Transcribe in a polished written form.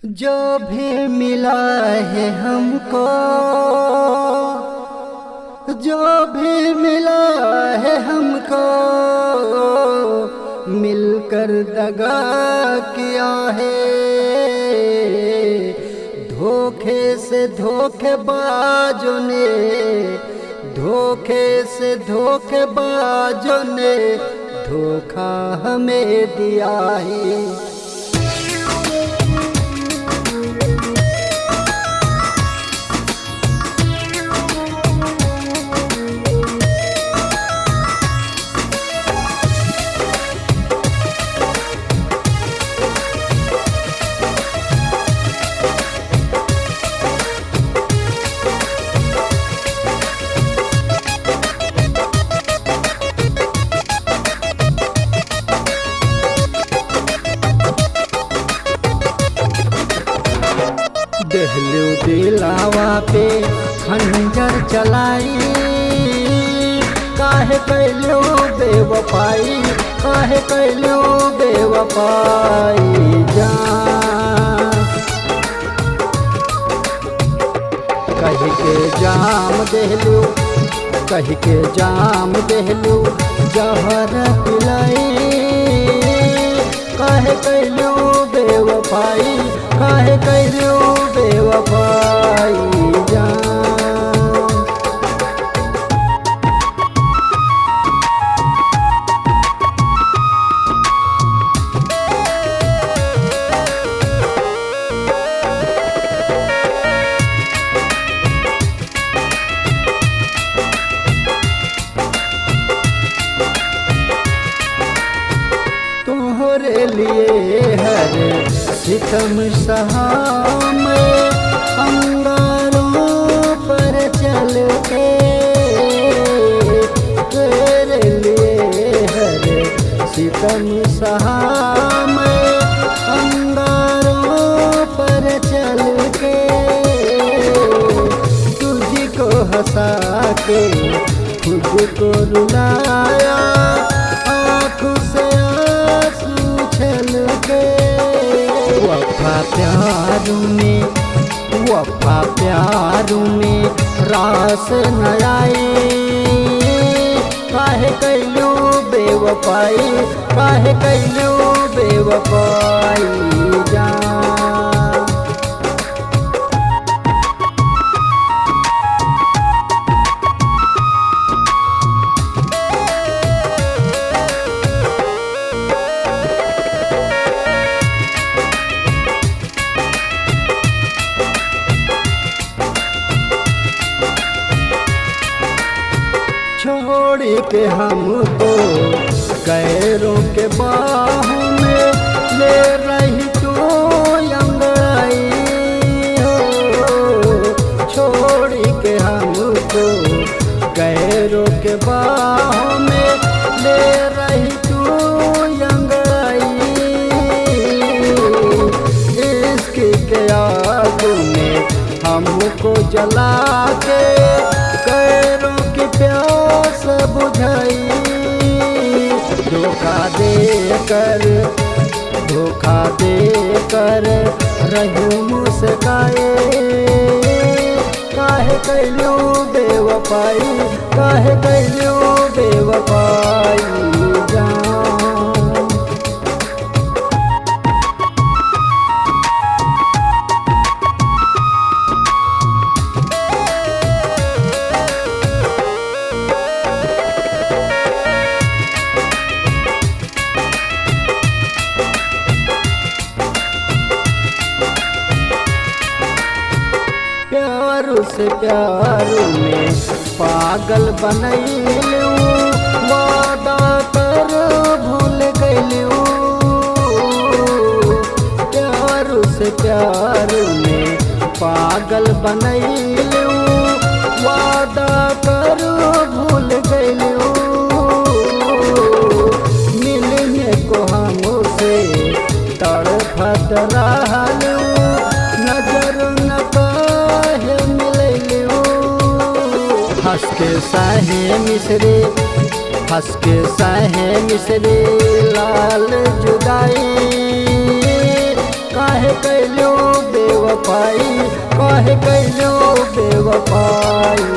जो भी मिला है हमको, जो भी मिला है हमको, मिलकर दगा किया है। धोखे से धोखेबाजों ने, धोखे से धोखेबाजों ने धोखा हमें दिया है। देहलू दिलावा पे खंजर चलाई, काहे कैलो बेवफाई, काहे कैलो बेवफाई जान। कही के जाम देहलू, कही के जाम देहलू जहर पिलाई, काहे कैलो बेवफाई, काहे कैलो बेवफाई जान। तोहरे लिए हर सितम सहाम अंगारों पर चल के, तेरे लिए हर सितम सहाम अंगारों पर चल के, तुझको हंसा के खुद को रुलाया, आँखों से वफा प्यारू में, वफा प्यारू में रास न आए, काहे कैलू बेवफाई, काहे कैलू बेवफाई जान। छोड़ के हमको गैरों के बाहों में ले रही तू अंगड़ाई हो। छोड़ के हमको गैरों के बाहों में ले रही तू अंगड़ाई, इश्क के आग में हमको जला के गैरों की प्यास बुझाई। धोखा दे कर, धोखा दे कर रहूं मुस्काए, काहे कैलू बेवफाई, काहे कैलू बेवफाई जान। प्यारू से प्यारू में पागल बनैलू, वादा कर भूल गइलू। प्यारू से प्यारू में पागल बनैलू, वादा कर भूल गइलू। मिलने को हमसे तड़फत रहलू, नजर न काहे मिललू। हंस के साहे मिसरे, हंस के साहे मिसरे लाल जुदाई, काहे कैलो बेवफाई, काहे कैलो बेवफाई।